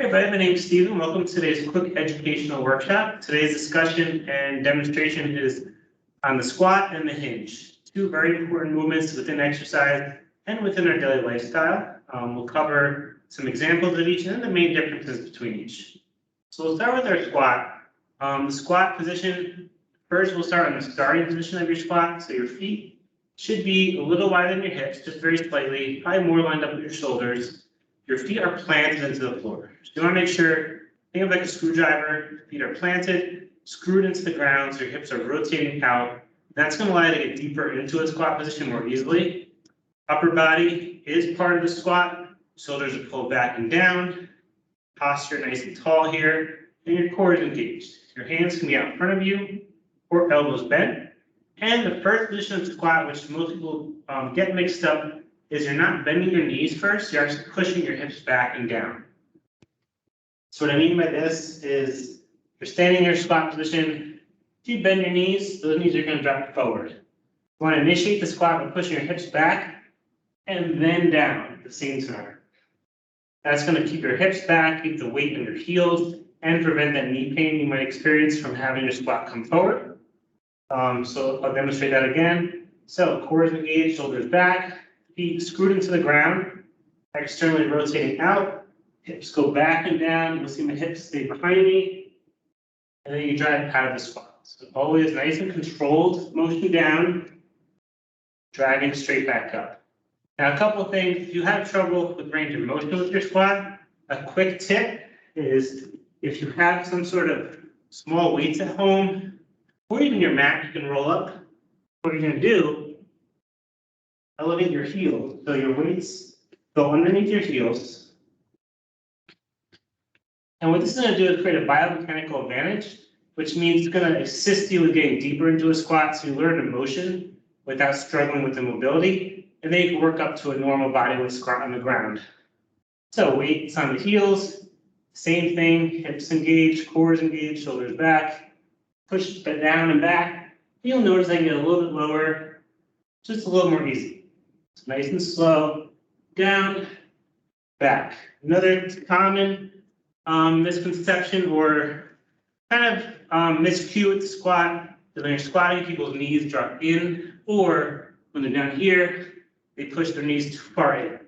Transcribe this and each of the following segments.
Hey everybody, my name is Steven. Welcome to today's quick educational workshop. Today's discussion and demonstration is on the squat and the hinge, two very important movements within exercise and within our daily lifestyle. We'll cover some examples of each and then the main differences between each. So we'll start with our squat. The squat position, first we'll start on the starting position of your squat. So your feet should be a little wider than your hips, just very slightly, probably more lined up with your shoulders. Your feet are planted into the floor. So you want to make sure, think of like a screwdriver, your feet are planted, screwed into the ground, so your hips are rotating out. That's going to allow you to get deeper into a squat position more easily. Upper body is part of the squat. Shoulders are pulled back and down. Posture nice and tall here. And your core is engaged. Your hands can be out in front of you or elbows bent. And the first position of the squat, which most people get mixed up, is you're not bending your knees first, you're actually pushing your hips back and down. So what I mean by this is you're standing in your squat position. If you bend your knees, those knees are going to drop forward. You want to initiate the squat by pushing your hips back and then down at the same time. That's going to keep your hips back, keep the weight on your heels, and prevent that knee pain you might experience from having your squat come forward. So I'll demonstrate that again. So core is engaged, shoulders back, feet screwed into the ground, externally rotating out, hips go back and down. You'll see my hips stay behind me, and then you drive out of the squat. So always nice and controlled motion down, dragging straight back up. Now, a couple of things. If you have trouble with range of motion with your squat, a quick tip is if you have some sort of small weights at home, or even your mat you can roll up, what you're going to do, elevate your heels so your weights go underneath your heels. And what this is going to do is create a biomechanical advantage, which means it's going to assist you with getting deeper into a squat so you learn the motion without struggling with the mobility. And then you can work up to a normal body weight squat on the ground. So weights on the heels, same thing, hips engaged, core is engaged, shoulders back. Push it down and back. You'll notice I get a little bit lower, just a little more easy. So nice and slow, down, back. Another common misconception or kind of miscue with the squat is when you're squatting, people's knees drop in, or when they're down here, they push their knees too far in.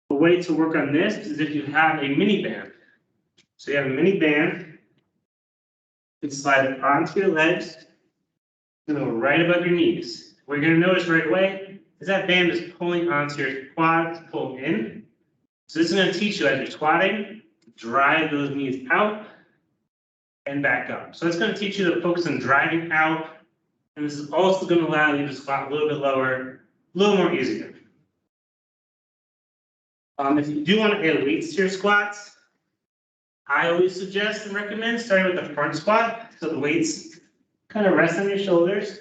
The way to work on this is if you have a mini band. So you have a mini band. You can slide it onto your legs and go right above your knees. What you're going to notice right away is that band is pulling onto your quads, pull in. So this is going to teach you as you're squatting, drive those knees out and back up. So it's going to teach you to focus on driving out, and this is also going to allow you to squat a little bit lower, a little more easier. If you do want to add weights to your squats, I always suggest and recommend starting with the front squat. So the weights kind of rest on your shoulders.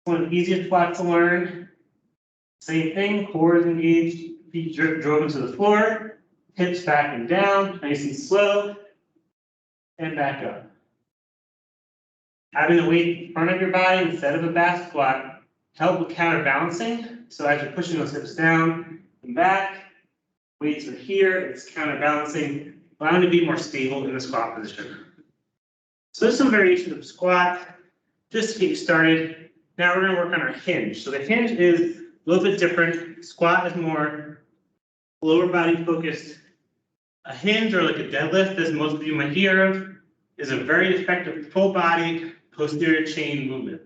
One of the easiest squats to learn. Same thing, core is engaged, feet drove into the floor, hips back and down, nice and slow, and back up. Having the weight in front of your body instead of a back squat help with counterbalancing. So as you're pushing those hips down and back, weights are here, it's counterbalancing, allowing to be more stable in the squat position. So there's some variations of squat, just to get you started. Now we're going to work on our hinge. So the hinge is a little bit different. Squat is more lower body focused. A hinge or like a deadlift, as most of you might hear of, is a very effective full body posterior chain movement.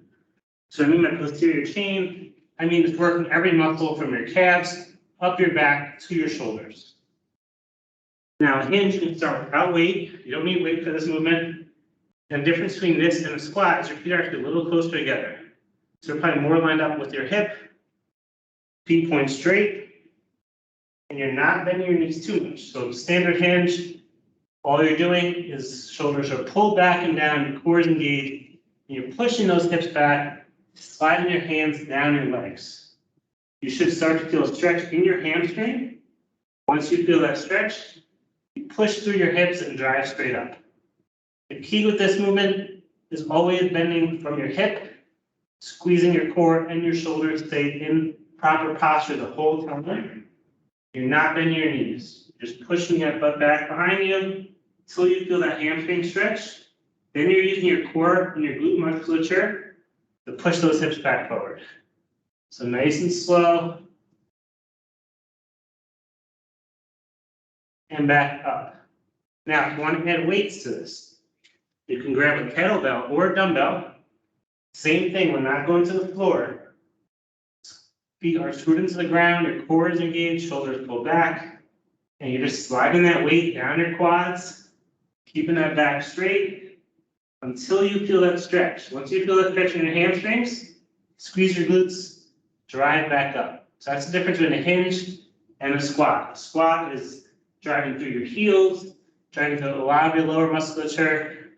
So I mean by posterior chain, I mean it's working every muscle from your calves up your back to your shoulders. Now, a hinge you can start without weight. You don't need weight for this movement. And the difference between this and a squat is your feet are actually a little closer together. So you're probably more lined up with your hip, feet point straight, and you're not bending your knees too much. So standard hinge, all you're doing is shoulders are pulled back and down, your core is engaged, and you're pushing those hips back, sliding your hands down your legs. You should start to feel a stretch in your hamstring. Once you feel that stretch, you push through your hips and drive straight up. The key with this movement is always bending from your hip, squeezing your core and your shoulders stay in proper posture the whole time. You're not bending your knees. Just pushing that butt back behind you until you feel that hamstring stretch. Then you're using your core and your glute musculature to push those hips back forward. So nice and slow. And back up. Now, if you want to add weights to this, you can grab a kettlebell or a dumbbell. Same thing, we're not going to the floor. Feet are screwed into the ground, your core is engaged, shoulders pulled back, and you're just sliding that weight down your quads, keeping that back straight until you feel that stretch. Once you feel that stretch in your hamstrings, squeeze your glutes, drive back up. So that's the difference between a hinge and a squat. A squat is driving through your heels, driving through a lot of your lower musculature.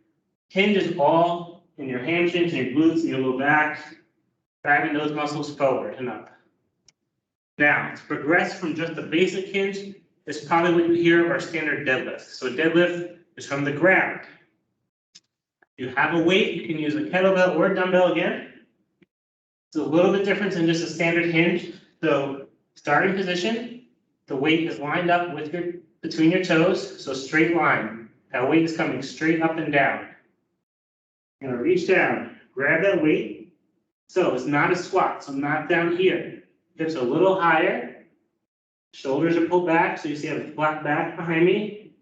Hinge is all in your hamstrings and your glutes and your low back, driving those muscles forward and up. Now, to progress from just the basic hinge is probably what you hear of our standard deadlift. So a deadlift is from the ground. If you have a weight, you can use a kettlebell or a dumbbell again. It's a little bit different than just a standard hinge. So starting position, the weight is lined up with between your toes, so straight line. That weight is coming straight up and down. You're gonna reach down, grab that weight. So it's not a squat, so not down here. Hips a little higher. Shoulders are pulled back, so you see I have a flat back behind me.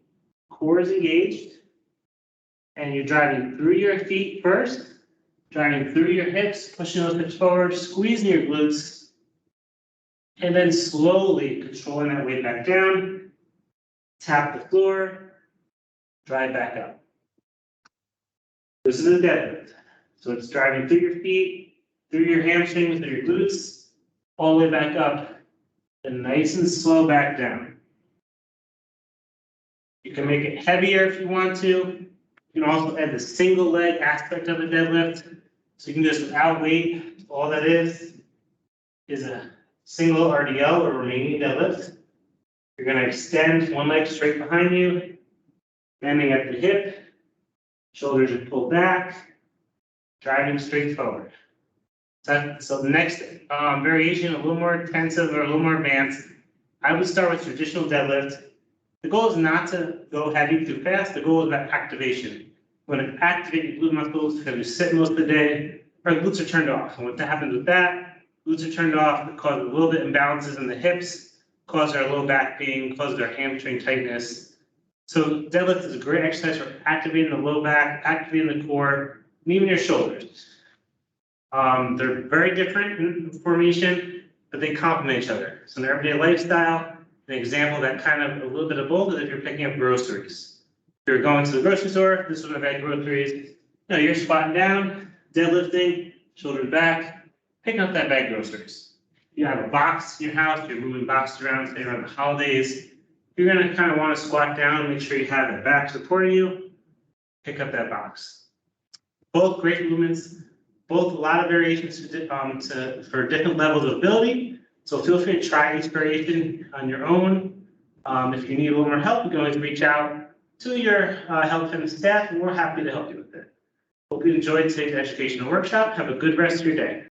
Core is engaged. And you're driving through your feet first, driving through your hips, pushing those hips forward, squeezing your glutes, and then slowly controlling that weight back down. Tap the floor, drive back up. This is a deadlift. So it's driving through your feet, through your hamstrings, through your glutes, all the way back up, and nice and slow back down. You can make it heavier if you want to. You can also add the single leg aspect of the deadlift. So you can do this without weight. All that is a single RDL or remaining deadlift. You're going to extend one leg straight behind you, bending at the hip, shoulders are pulled back, driving straight forward. So the next variation, a little more intensive or a little more advanced, I would start with traditional deadlift. The goal is not to go heavy too fast. The goal is that activation. When it activates your glute muscles because you sit most of the day, our glutes are turned off. And what happens with that, glutes are turned off, it causes a little bit imbalances in the hips, causes our low back pain, causes our hamstring tightness. So deadlift is a great exercise for activating the low back, activating the core, and even your shoulders. They're very different in formation, but they complement each other. So in their everyday lifestyle, an example that kind of a little bit of both is if you're picking up groceries. If you're going to the grocery store, this would have had groceries. You're squatting down, deadlifting, shoulders back, picking up that bag of groceries. You have a box in your house, you're moving boxes around, say around the holidays. You're going to kind of want to squat down, make sure you have that back supporting you, pick up that box. Both great movements, both a lot of variations for different levels of ability. So feel free to try each variation on your own. If you need a little more help, you can always reach out to your health and staff, and we're happy to help you with it. Hope you enjoyed today's educational workshop. Have a good rest of your day.